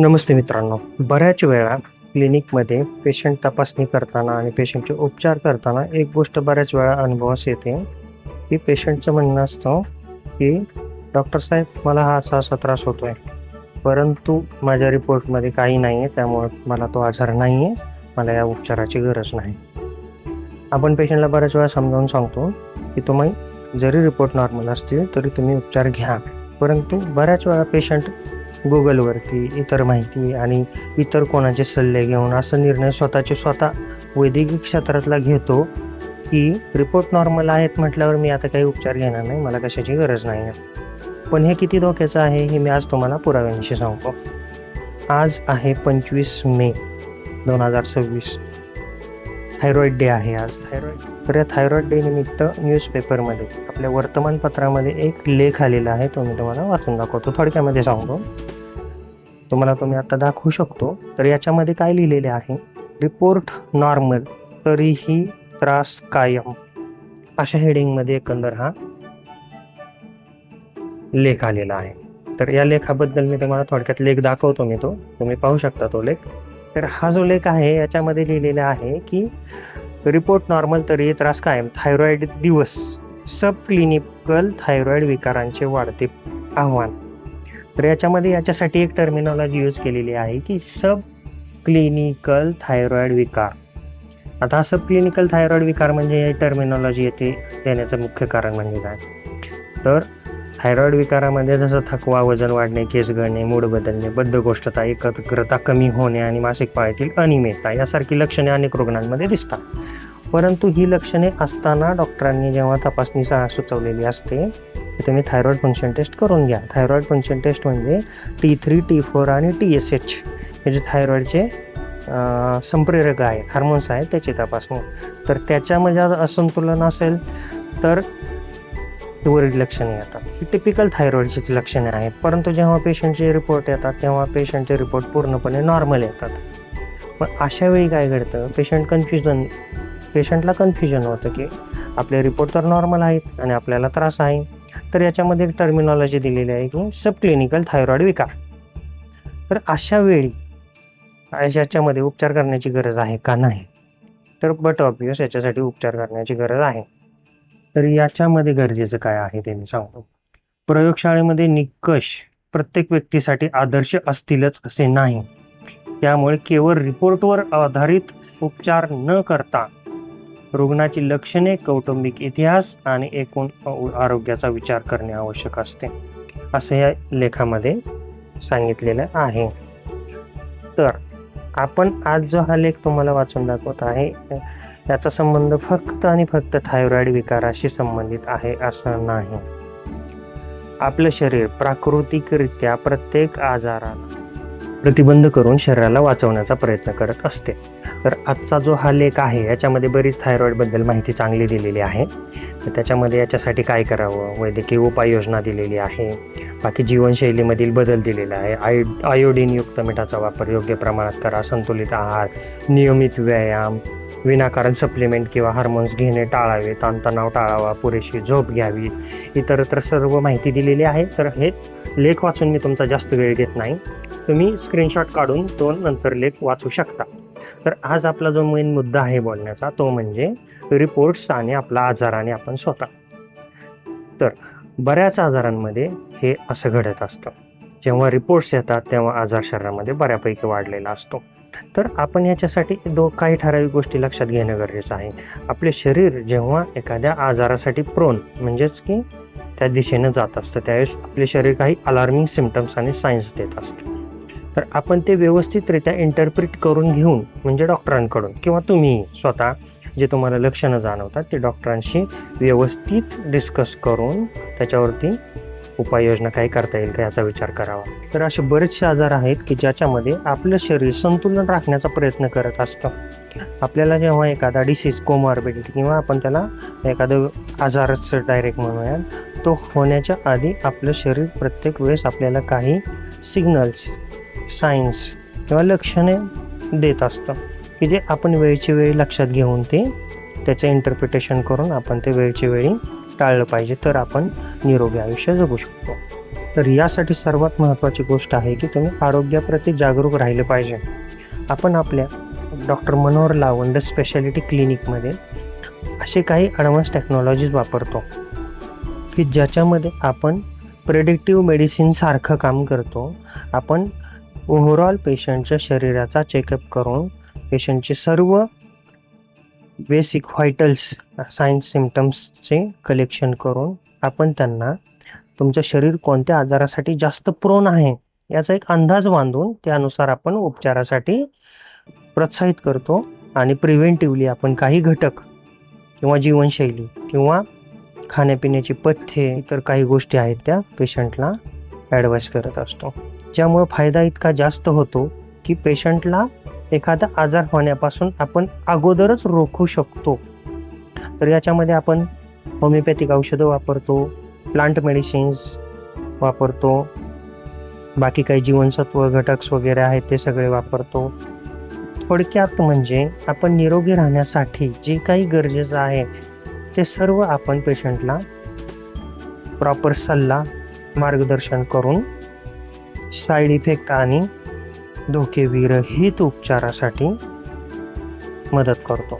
नमस्ते मित्रांनो. बऱ्याच वेळा क्लिनिकमध्ये पेशंट तपासणी करताना आणि पेशंटचे उपचार करताना एक गोष्ट बऱ्याच वेळा अनुभवास येते, की पेशंटचं म्हणणं असतं, की "डॉक्टर साहेब, मला हा असा-असा त्रास होतोय, परंतु माझ्या रिपोर्टमध्ये काही नाही आहे, त्यामुळे मला तो आजार नाही आहे, मला या उपचाराची गरज नाही." आपण पेशंटला बऱ्याच वेळा समजावून सांगतो, की तुम्ही जरी रिपोर्ट नॉर्मल असतील, तरी तुम्ही उपचार घ्या. परंतु बऱ्याच वेळा पेशंट Googleवरती इतर माहिती आणि इतर कोणाचे सल्ले घेऊन असा निर्णय स्वतःचे स्वतः वैद्यकीय क्षेत्रातला घेतो, की रिपोर्ट नॉर्मल आहेत म्हटल्यावर मी आता काही उपचार घेणार नाही, मला कशाची गरज नाही आहे. पण हे किती धोक्याचं आहे, हे मी आज तुम्हाला पुराव्यानिशी सांगतो. आज आहे 25 मे 2026. थायरॉईड डे आहे आज. तर या थायरॉईड डे निमित्त न्यूजपेपरमध्ये आपल्या वर्तमानपत्रामध्ये एक लेख आलेला आहे, तो मी तुम्हाला वाचून दाखवतो. थोडक्यामध्ये सांगतो. तुम्हाला तो मी आता दाखवू शकतो. तर याच्यामध्ये काय लिहिलेले आहे, रिपोर्ट नॉर्मल तरीही त्रास कायम, अशा हेडिंगमध्ये एकंदर हा लेख आलेला आहे. तर या लेखाबद्दल मी तुम्हाला थोडक्यात लेख दाखवतो. तुम्ही पाहू शकता तो लेख. तर हा जो लेख आहे याच्यामध्ये लिहिलेला आहे, की रिपोर्ट नॉर्मल तरीही त्रास कायम, थायरॉइड दिवस, सब क्लिनिकल थायरॉइड विकारांचे वाढते आव्हान. तर याच्यासाठी एक टर्मिनॉलॉजी यूज केलेली आहे, की सब क्लिनिकल थायरॉइड विकार. आता हा सब क्लिनिकल थायरॉइड विकार म्हणजे ही टर्मिनॉलॉजी येथे देण्याचं मुख्य कारण म्हणजे काय, तर थायरॉइड विकारामध्ये जसं थकवा, वजन वाढणे, केस गळणे, मूड बदलणे, बद्धकोष्ठता, एकाग्रता कमी होणे आणि मासिक पाळीतील अनियमितता यासारखी लक्षणे अनेक रुग्णांमध्ये दिसतात. परंतु ही लक्षणे असताना डॉक्टरांनी जेव्हा तपासणी सुचवलेली असते, की तुम्ही थायरॉइड फंक्शन टेस्ट करून घ्या. थायरॉइड फंक्शन टेस्ट म्हणजे T3, T4 आणि TSH हे जे थायरॉइडचे संप्रेरक आहेत, हार्मोन्स आहेत, त्याची तपासणी. तर त्याच्यामध्ये असंतुलन असेल तर वरील लक्षणे येतात. ही टिपिकल थायरॉइडचीच लक्षणे आहेत. परंतु जेव्हा पेशंटचे रिपोर्ट येतात तेव्हा पेशंटचे रिपोर्ट पूर्णपणे नॉर्मल येतात. पण अशा वेळी काय घडतं, पेशंटला कन्फ्युजन होतं, की आपले रिपोर्ट तर नॉर्मल आहेत आणि आपल्याला त्रास आहे. तर याच्यामध्ये एक टर्मिनॉलॉजी दिलेली आहे, की सब क्लिनिकल थायरॉइड विकार. तर अशा वेळी याच्यामध्ये उपचार करण्याची गरज आहे का नाही, तर बट ऑब्वियस याच्यासाठी उपचार करण्याची गरज आहे. तर याच्यामध्ये गरजेचं काय आहे ते मी सांगतो. प्रयोगशाळेमध्ये निकष प्रत्येक व्यक्तीसाठी आदर्श असतीलच असे नाही. त्यामुळे केवळ रिपोर्टवर आधारित उपचार न करता रुग्णाची लक्षणे, कौटुंबिक इतिहास आणि एकूण आरोग्याचा विचार करणे आवश्यक असते, असं या लेखामध्ये सांगितलेलं आहे. तर आपण आज जो हा लेख तुम्हाला वाचून दाखवत आहे, याचा संबंध फक्त आणि फक्त थायरॉइड विकाराशी संबंधित आहे असं नाही. आपलं शरीर प्राकृतिकरित्या प्रत्येक आजाराला प्रतिबंध करून शरीराला वाचवण्याचा प्रयत्न करत असते. तर आजचा जो हा लेख आहे याच्यामध्ये बरीच थायरॉइडबद्दल माहिती चांगली दिलेली आहे. तर त्याच्यामध्ये याच्यासाठी काय करावं, वैद्यकीय उपाययोजना दिलेली आहे, बाकी जीवनशैलीमधील बदल दिलेला आहे, आयोडीनयुक्त मिठाचा वापर योग्य प्रमाणात करा, संतुलित आहार, नियमित व्यायाम, विनाकारण सप्लिमेंट किंवा हार्मोन्स घेणे टाळावे, ताणतणाव टाळावा, पुरेशी झोप घ्यावी, इतरत्र सर्व माहिती दिलेली आहे. तर हे लेख वाचून मी तुमचा जास्त वेळ घेत नाही, तुम्ही स्क्रीनशॉट काढून तो नंतर लेख वाचू शकता. तर आज आपला जो मेन मुद्दा आहे बोलण्याचा, तो म्हणजे रिपोर्ट्स आणि आपला आजार आणि आपण स्वतः. तर बऱ्याच आजारांमध्ये हे असं घडत असतं, जेव्हा रिपोर्ट्स येतात तेव्हा आजार शरीरामध्ये बऱ्यापैकी वाढलेला असतो. तर आपण याच्यासाठी काही ठराविक गोष्टी लक्षात घेणं गरजेचं आहे. आपले शरीर जेव्हा एखाद्या आजारासाठी प्रोन म्हणजेच की त्या दिशेनं जात असतं, त्यावेळेस आपले शरीर काही अलार्मिंग सिम्पटम्स आणि सायन्स देत असतं. तर आपण ते व्यवस्थितरित्या इंटरप्रिट करून घेऊन, म्हणजे डॉक्टरांकडून किंवा तुम्ही स्वतः जे तुम्हाला लक्षणं जाणवतात ते डॉक्टरांशी व्यवस्थित डिस्कस करून त्याच्यावरती उपाययोजना काय करता येईल का याचा विचार करावा. तर असे बरेचसे आजार आहेत की ज्याच्यामध्ये आपलं शरीर संतुलन राखण्याचा प्रयत्न करत असतं. आपल्याला जेव्हा एखादा डिसीज, कोमॉर्बिडिटी किंवा आपण त्याला एखादं आजारच डायरेक्ट म्हणूया, तो होण्याच्या आधी आपलं शरीर प्रत्येक वेळेस आपल्याला काही सिग्नल्स, सायन्स किंवा लक्षणे देत असतं, की जे आपण वेळची वेळी लक्षात घेऊन त्याचं इंटरप्रिटेशन करून आपण ते वेळची वेळी टाळलं पाहिजे. तर आपण निरोगी आयुष्य जगू शकतो. तर यासाठी सर्वात महत्त्वाची गोष्ट आहे की तुम्ही आरोग्याप्रती जागरूक राहिले पाहिजे. आपण आपल्या डॉक्टर मनोहर लावंड स्पेशालिटी क्लिनिकमध्ये असे काही ॲडव्हान्स टेक्नॉलॉजीज वापरतो की ज्याच्यामध्ये आपण प्रेडिक्टिव्ह मेडिसिनसारखं काम करतो. आपण ओव्हरऑल पेशंटच्या शरीराचा चेकअप करून पेशंटचे सर्व बेसिक व्हायटल्स सायन्स सिम्पटम्सचे कलेक्शन करून आपण त्यांना तुमचं शरीर कोणत्या आजारासाठी जास्त प्रोन आहे याचा एक अंदाज बांधून त्यानुसार आपण उपचारासाठी प्रोत्साहित करतो. आणि प्रिव्हेंटिव्हली आपण काही घटक किंवा जीवनशैली किंवा खाण्यापिण्याची पथ्ये इतर काही गोष्टी आहेत त्या पेशंटला ॲडवाईस करत असतो. ज्यामुळे फायदा इतका जास्त होतो की पेशंटला एखादा आजार होण्यापासून आपण अगोदरच रोखू शकतो. तर याच्यामध्ये आपण होमिओपॅथिक औषधं वापरतो, प्लांट मेडिसिन्स वापरतो, बाकी काही जीवनसत्व घटक वगैरे आहेत ते सगळे वापरतो. थोडक्यात म्हणजे आपण निरोगी राहण्यासाठी जे काही गरजेचं आहे ते सर्व आपण पेशंटला प्रॉपर सल्ला मार्गदर्शन करून साईड इफेक्ट आणि धोकेविरहित उपचारासाठी मदत करतो.